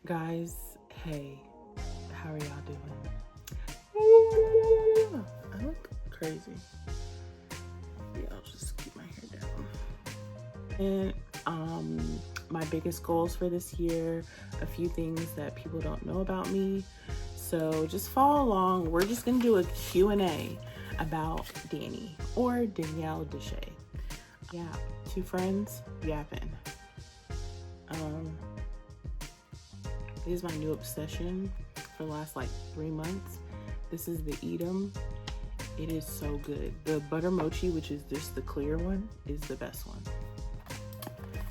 Guys, hey, how are y'all doing? I look crazy. Yeah, I'll just keep my hair down. And my biggest goals for this year, a few things that people don't know about me. So just follow along. We're just gonna do a Q&A about Danny or Danielle Deshay. Yeah, two friends yapping. It is my new obsession for the last 3 months. This is the Edam. It is so good. The butter mochi, which is just the clear one, is the best one.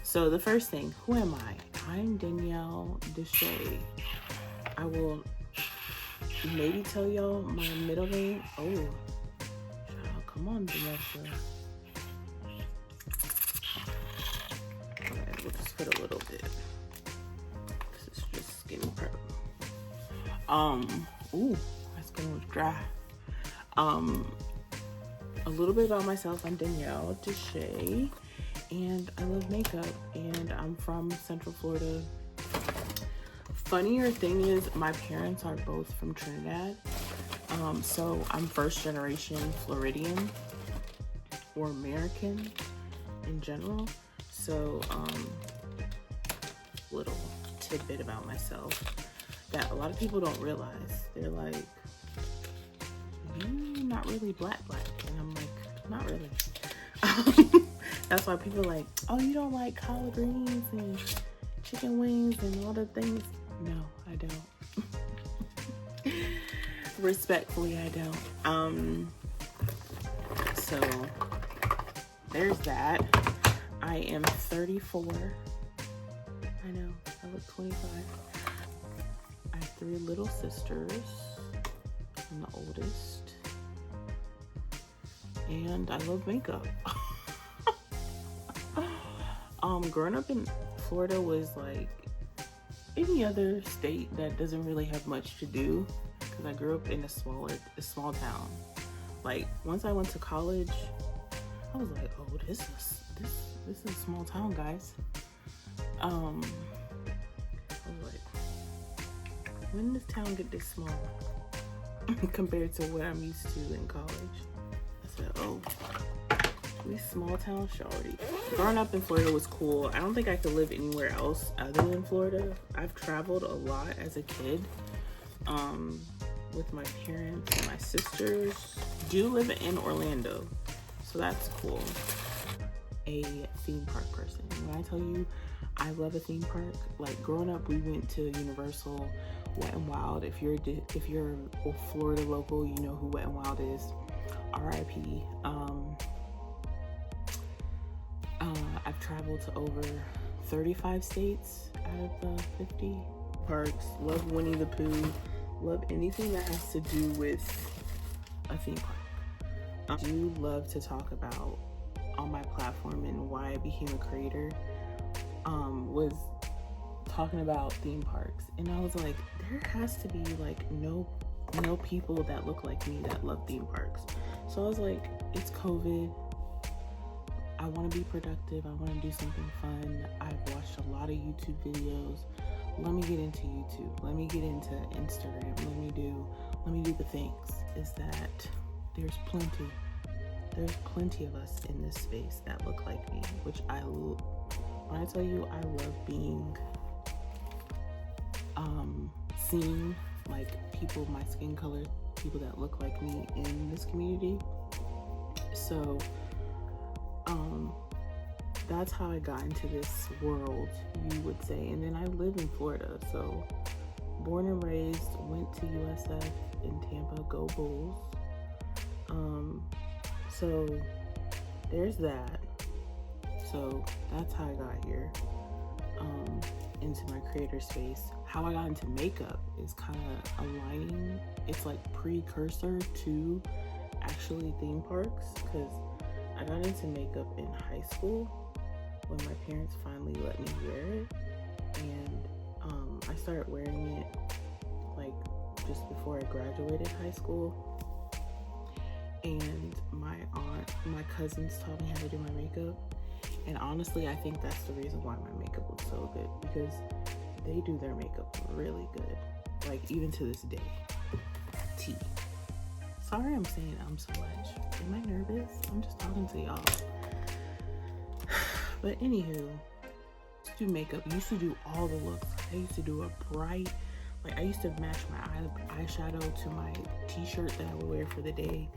So the first thing, who am I? I'm Danielle Deshay. I will maybe tell y'all my middle name. Oh, child, come on, Vanessa. Alright, we'll just put a little bit. This is just skin prep. Ooh, my skin was dry. A little bit about myself. I'm Danielle Deshay, and I love makeup, and I'm from Central Florida. Funnier thing is, my parents are both from Trinidad, so I'm first generation Floridian or American in general. So, little tidbit about myself that a lot of people don't realize. They're like, you not really black, and I'm like, not really. That's why people are like, oh, you don't like collard greens and chicken wings and all the things. No, I don't. Respectfully, I don't. So there's that. I am 34. I know, I look 25. I have 3 little sisters. I'm the oldest. And I love makeup. Growing up in Florida was like any other state that doesn't really have much to do, because I grew up in a small town. Like, once I went to college, I was like, oh, this is a small town, guys. I was like, when did this town get this small compared to what I'm used to in college? I said, oh, we small town shorty. Growing up in Florida was cool. I don't think I could live anywhere else other than Florida. I've traveled a lot as a kid, with my parents and my sisters. Do live in Orlando, so that's cool. A theme park person. When I tell you I love a theme park, like growing up, we went to Universal, Wet n Wild. If you're a Florida local, you know who Wet n Wild is. R.I.P. I've traveled to over 35 states out of the 50 parks. Love Winnie the Pooh. Love anything that has to do with a theme park. I do love to talk about on my platform and why I became a creator. Was talking about theme parks, and I was like, there has to be like no people that look like me that love theme parks. So I was like, it's COVID. I want to be productive. I want to do something fun. I've watched a lot of YouTube videos. Let me get into YouTube. Let me get into Instagram. Let me do the things. Is that there's plenty of us in this space that look like me, which when I tell you I love being seen, like people my skin color, people that look like me in this community. So that's how I got into this world, you would say. And then I live in Florida, so born and raised, went to USF in Tampa, go Bulls. So there's that. So that's how I got here, into my creator space. How I got into makeup is kind of aligning. It's like precursor to actually theme parks, because I got into makeup in high school when my parents finally let me wear it, and I started wearing it like just before I graduated high school. And my cousins taught me how to do my makeup, and honestly I think that's the reason why my makeup looks so good, because they do their makeup really good. Like, even to this day. T. Sorry I'm saying so much. Am I nervous? I'm just talking to y'all. But anywho, do makeup. I used to do all the looks. I used to do a bright, like I used to match my eyeshadow to my t-shirt that I would wear for the day.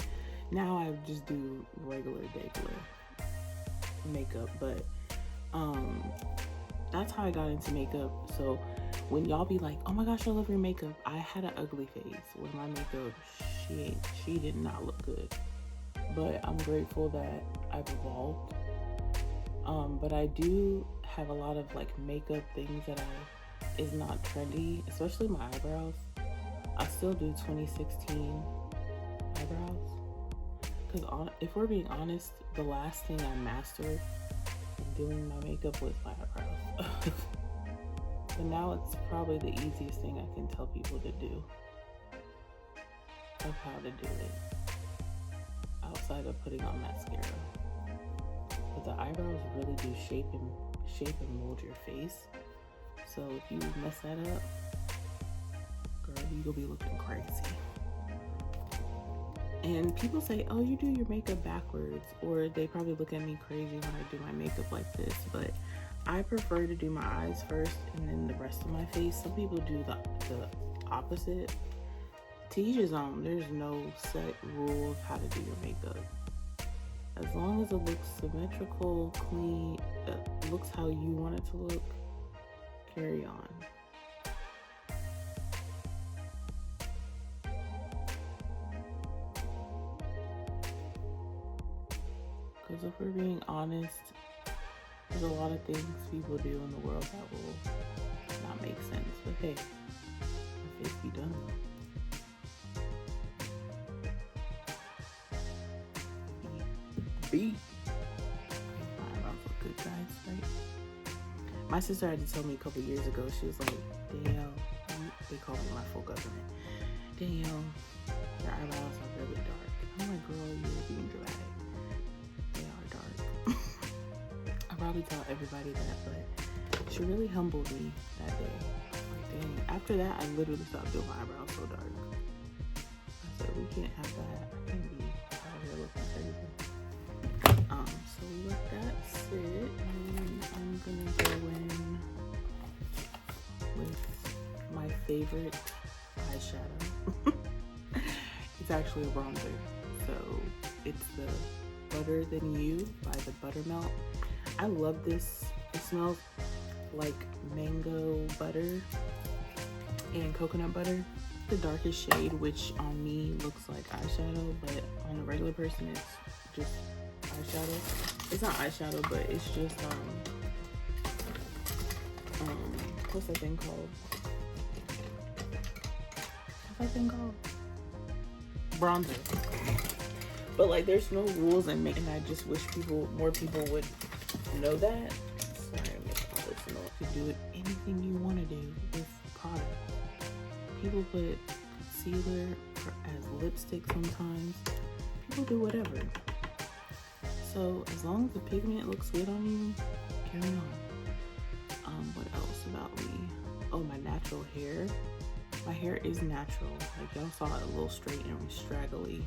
Now I just do regular makeup, but that's how I got into makeup. So when y'all be like, oh my gosh, I love your makeup, I had an ugly face with my makeup. She did not look good, but I'm grateful that I've evolved. But I do have a lot of like makeup things that is not trendy, especially my eyebrows. I still do 2016 eyebrows, because if we're being honest, the last thing I mastered in doing my makeup was my eyebrows. But now it's probably the easiest thing I can tell people to do, of how to do it, outside of putting on mascara. But the eyebrows really do shape and mold your face. So if you mess that up, girl, you gonna be looking crazy. And people say, oh, you do your makeup backwards, or they probably look at me crazy when I do my makeup like this, but I prefer to do my eyes first and then the rest of my face. Some people do the opposite. To each his own. There's no set rule of how to do your makeup. As long as it looks symmetrical, clean, looks how you want it to look, carry on. Because if we're being honest, there's a lot of things people do in the world that will not make sense. But hey, my face be done though. My eyebrows look good, guys, right? My sister had to tell me a couple years ago, she was like, Danielle, they call me my full government. Danielle, your eyebrows are really dark. I'm like, girl, you're being dramatic. They are dark. I probably tell everybody that, but she really humbled me that day. Like, dang. After that, I literally stopped doing my eyebrows so dark. I said, we can't have that. I can't be out here looking crazy. So let that sit, and I'm gonna go in with my favorite eyeshadow. It's actually a bronzer, so it's the Butter Than You by the Buttermelt. I love this. It smells like mango butter and coconut butter. The darkest shade, which on me looks like eyeshadow, but on a regular person it's just eyeshadow. It's not eyeshadow, but it's just what's that thing called? Bronzer. But like, there's no rules in making. I just wish more people would know that. Sorry, I'm making all this noise. You can do it anything you want to do with product. People put concealer as lipstick sometimes. People do whatever. So as long as the pigment looks good on you, carry on. What else about me? Oh, my natural hair. My hair is natural. Like, y'all saw it a little straight and straggly.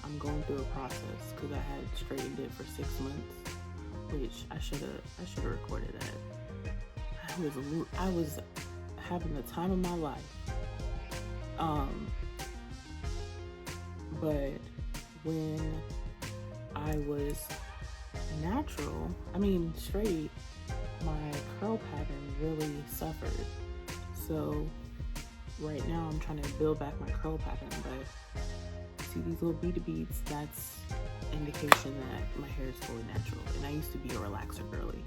I'm going through a process because I had straightened it for 6 months, which I should have recorded that. I was having the time of my life. But when I was straight, my curl pattern really suffered. So right now I'm trying to build back my curl pattern, but see these little beads, that's indication that my hair is fully natural. And I used to be a relaxer girly.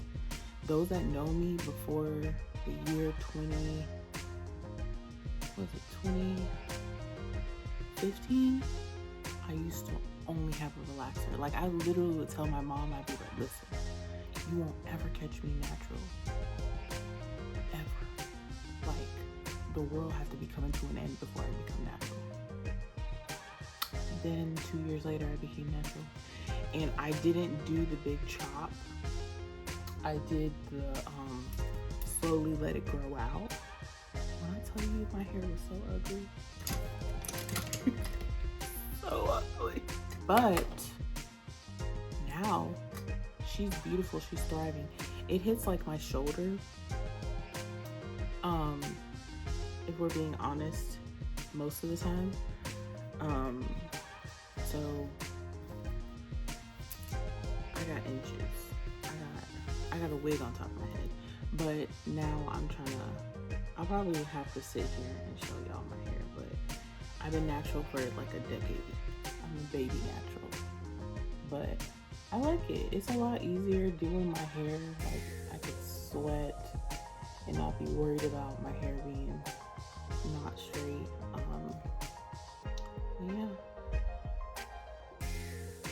Those that know me before the year 2015, I used to only have a relaxer. Like, I literally would tell my mom, I'd be like, listen, you won't ever catch me natural. Ever. Like, the world has to be coming to an end before I become natural. Then 2 years later, I became natural. And I didn't do the big chop. I did the slowly let it grow out. tell you my hair was so ugly? So ugly. But now she's beautiful. She's thriving. It hits like my shoulder. If we're being honest, most of the time. So I got inches. I got a wig on top of my head. But now I'll probably have to sit here and show y'all my hair, but I've been natural for like a decade. I'm a baby natural. But I like it. It's a lot easier doing my hair. Like I could sweat and not be worried about my hair being not straight. Yeah.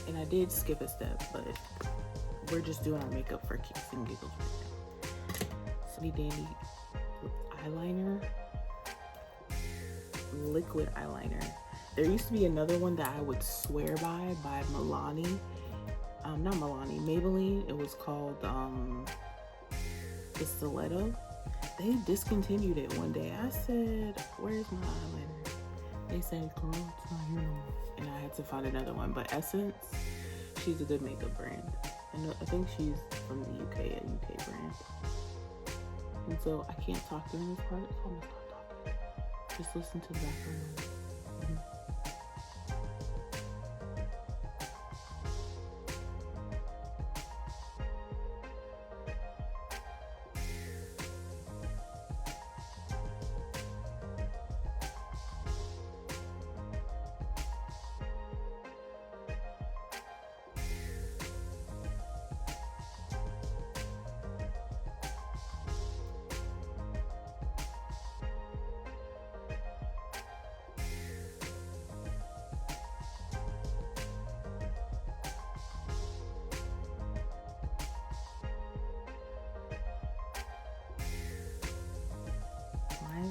And I did skip a step, but we're just doing our makeup for kicks and giggles right now. Sunny Dandy eyeliner, liquid eyeliner. There used to be another one that I would swear by Milani. Not Milani, Maybelline. It was called the Stiletto. They discontinued it one day. I said, where's my eyeliner? They said, girl, it's not here no more. And I had to find another one. But Essence, she's a good makeup brand. And I think she's from the UK, a UK brand. And so I can't talk during this part, so I'm gonna stop talking. Just listen to the background noise.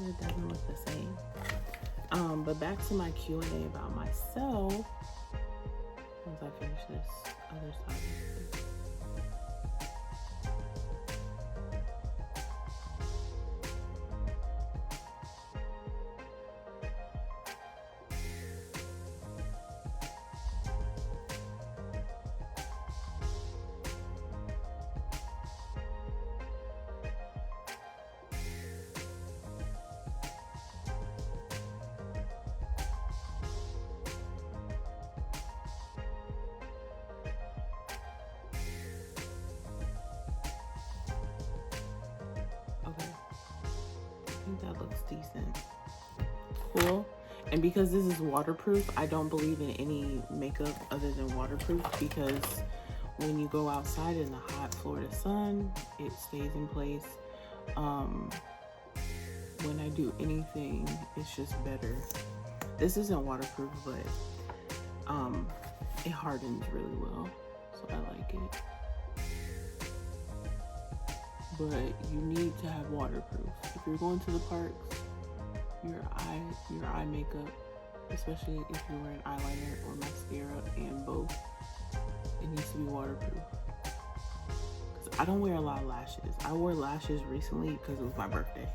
It doesn't look the same. But back to my Q&A about myself. Once I finish this other side. That looks decent. Cool. And because this is waterproof, I don't believe in any makeup other than waterproof, because when you go outside in the hot Florida sun, it stays in place. When I do anything, it's just better. This isn't waterproof, but it hardens really well, so I like it. But you need to have waterproof. If you're going to the parks, your eye makeup, especially if you're wearing eyeliner or mascara and both, it needs to be waterproof. Because I don't wear a lot of lashes. I wore lashes recently because it was my birthday.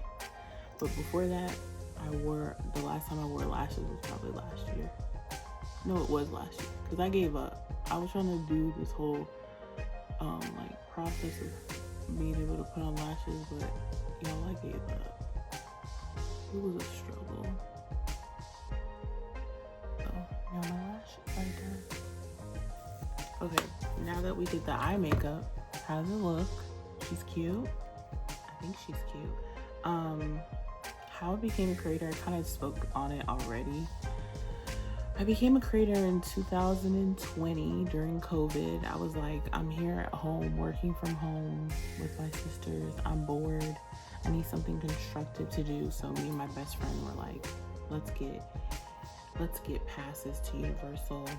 But before that, the last time I wore lashes was probably last year. No, it was last year. Because I gave up. I was trying to do this whole process of being able to put on lashes, but y'all, I gave up. It was a struggle. Oh, now my lashes are done. Okay, now that we did the eye makeup, how does it look? She's cute. I think she's cute. How I became a creator, I kind of spoke on it already. I became a creator in 2020 during COVID. I was like, I'm here at home, working from home with my sisters. I'm bored. I need something constructive to do. So me and my best friend were like, let's get passes to Universal.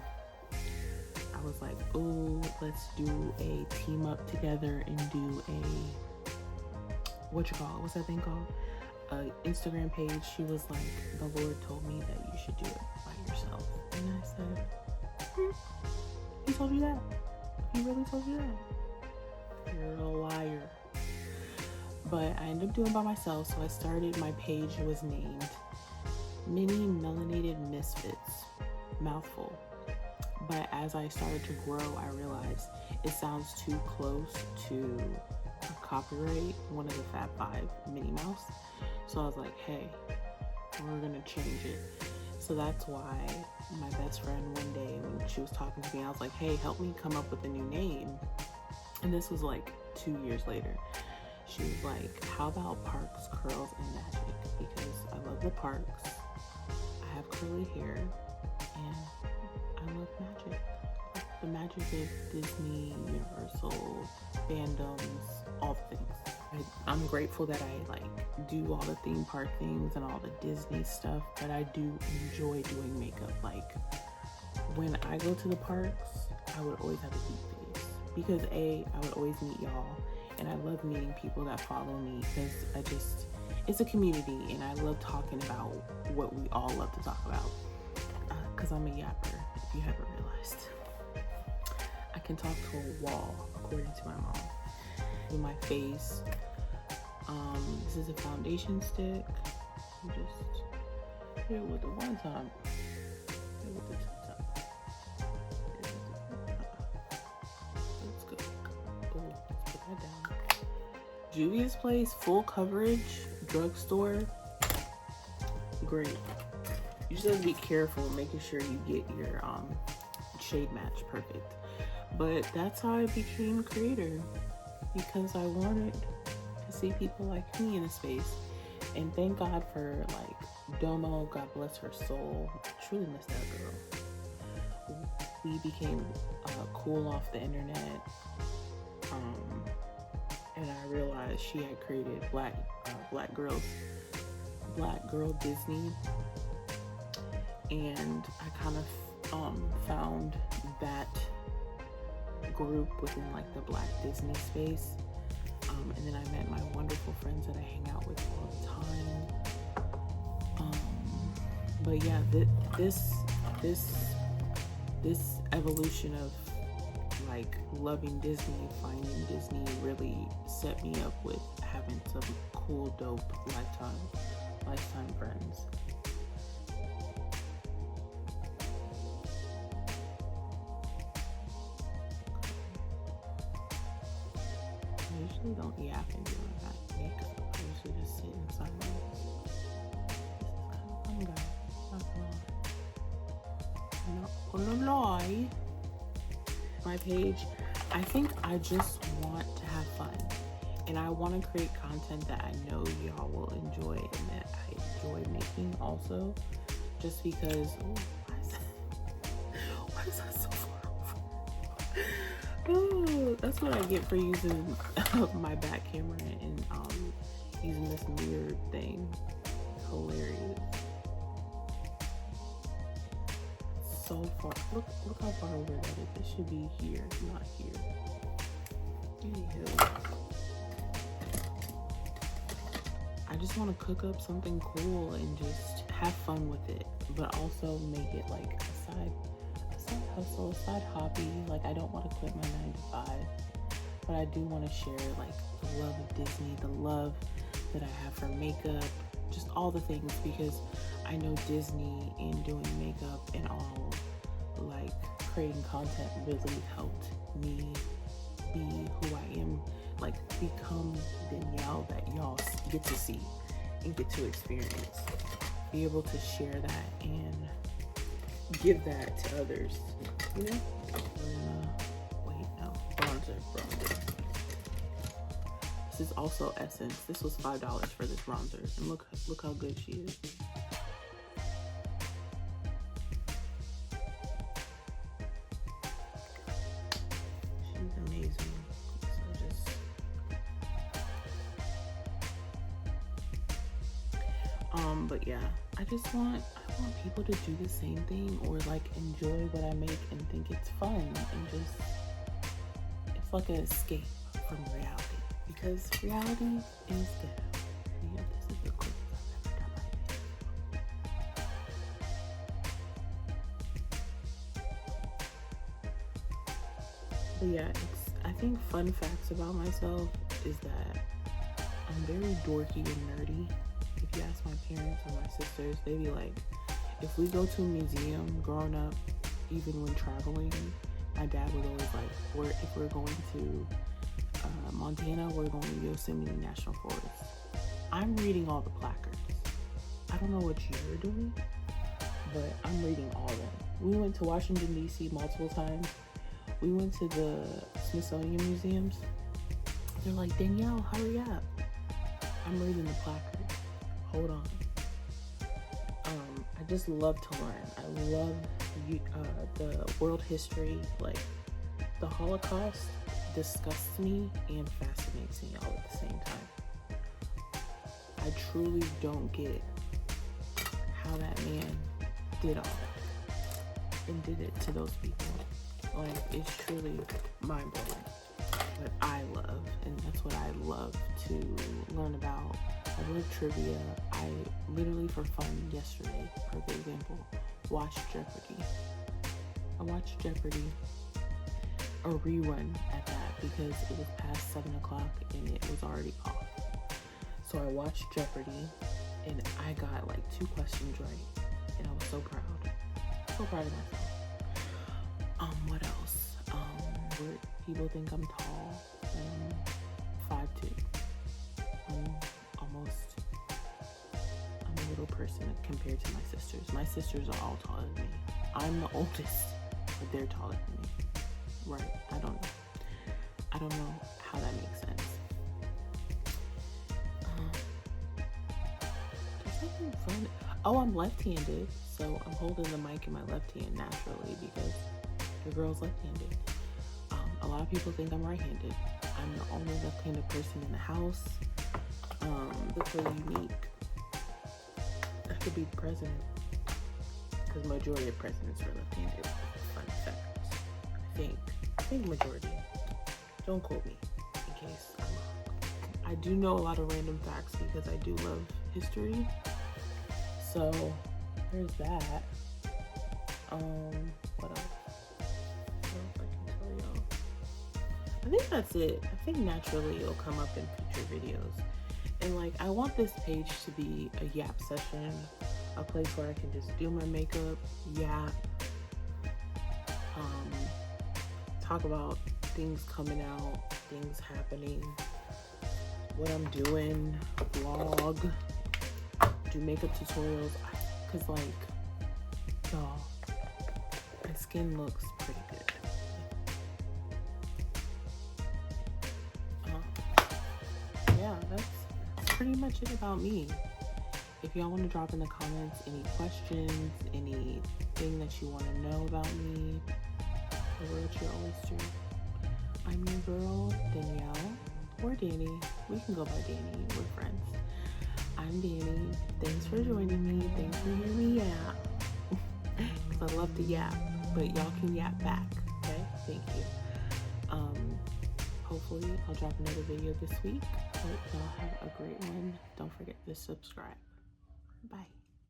I was like, ooh, let's do a team up together and do what's that thing called? Instagram page. She was like, the Lord told me that you should do it by yourself. And I said, he told you that? He really told you that? You're a liar. But I ended up doing it by myself. So I started, my page was named Mini Melanated Misfits, mouthful. But as I started to grow, I realized it sounds too close to a copyright, one of the Fab Five, Minnie Mouse. So I was like, hey, we're gonna change it. So that's why my best friend one day when she was talking to me, I was like, hey, help me come up with a new name. And this was like 2 years later. She was like, how about Parks, Curls, and Magic? Because I love the parks, I have curly hair, and I love magic. The magic of Disney, Universal, fandoms, all the things. I'm grateful that I like do all the theme park things and all the Disney stuff, but I do enjoy doing makeup. Like when I go to the parks, I would always have a cute face because I would always meet y'all, and I love meeting people that follow me because it's a community, and I love talking about what we all love to talk about. Because I'm a yapper, if you haven't realized. I can talk to a wall, according to my mom. In my face, this is a foundation stick. You just hit it with the one time. Hit it with the two time. Let's go. Oh, let's put that down. Juvia's Place, full coverage, drugstore. Great. You just have to be careful making sure you get your shade match perfect. But that's how I became a creator, because I wanted to see people like me in a space. And thank God for like Domo, God bless her soul. I truly miss that girl. We became cool off the internet, and I realized she had created Black Girl Disney. And I kind of found that group within like the Black Disney space, and then I met my wonderful friends that I hang out with all the time. But yeah, this evolution of like loving Disney, finding Disney, really set me up with having some cool, dope lifetime friends. I usually don't yap and do my makeup. I usually just sit in silence. This is kind of fun, guys. Not gonna lie. My page, I think I just want to have fun. And I want to create content that I know y'all will enjoy and that I enjoy making also. Just because, why is that so far over? Oh, that's what I get for using my back camera and using this weird thing. Hilarious. So far. Look how far over that is. It should be here, not here. Anywho. I just want to cook up something cool and just have fun with it, but also make it like a side hustle, a side hobby. Like I don't want to quit my 9 to 5, but I do want to share like the love of Disney, the love that I have for makeup, just all the things, because I know Disney and doing makeup and all, like creating content really helped me be who I am, like become Danielle that y'all get to see and get to experience, be able to share that and give that to others, you know? Wait, no, bronzer. This is also Essence. This was $5 for this bronzer, and look how good she is. She's amazing. So just but yeah, I want people to do the same thing or like enjoy what I make and think it's fun, and just it's like an escape from reality, because reality is ghetto. Yeah, this is the quick I've ever done my video. But yeah, I think fun facts about myself is that I'm very dorky and nerdy. If you ask my parents or my sisters, they'd be like, if we go to a museum growing up, even when traveling, my dad would always like, if we're going to Montana, we're going to Yosemite National Forest. I'm reading all the placards. I don't know what you're doing, but I'm reading all of them. We went to Washington, D.C. multiple times. We went to the Smithsonian museums. They're like, Danielle, hurry up. I'm reading the placards. Hold on. I just love to learn. I love the world history. Like, the Holocaust disgusts me and fascinates me all at the same time. I truly don't get how that man did all that and did it to those people. Like, it's truly mind-blowing. But I love, and that's what I love to learn about. I love trivia. I literally, for fun, yesterday, perfect example, watched Jeopardy. I watched Jeopardy, a rerun at that, because it was past 7 o'clock and it was already off. So I watched Jeopardy and I got like 2 questions right, and I was so proud. So proud of myself. What else? Where people think I'm tall. 5'2". I'm a little person compared to my sisters. My sisters are all taller than me. I'm the oldest, but they're taller than me. Right? I don't know how that makes sense. There's something fun. Oh, I'm left-handed, so I'm holding the mic in my left hand naturally because your girl's left-handed. A lot of people think I'm right-handed. I'm the only left-handed person in the house. That's really unique. I could be the president, because majority of presidents are left-handed. Fun fact. I think majority. Don't quote me in case I'm wrong. I do know a lot of random facts because I do love history. So there's that. What else? I think that's it. I think naturally it'll come up in future videos. And like, I want this page to be a yap session, a place where I can just do my makeup, yap, talk about things coming out, things happening, what I'm doing, vlog, do makeup tutorials. Cause like, y'all, my skin looks pretty good. Yeah, that's pretty much it about me. If y'all want to drop in the comments any questions, anything that you want to know about me, the world's your oyster. I'm your girl, Danielle, or Danny. We can go by Danny. We're friends. I'm Danny. Thanks for joining me. Thanks for hearing me yap. Because I love to yap, but y'all can yap back. Okay? Thank you. Hopefully I'll drop another video this week. Hope y'all have a great one. Don't forget to subscribe. Bye.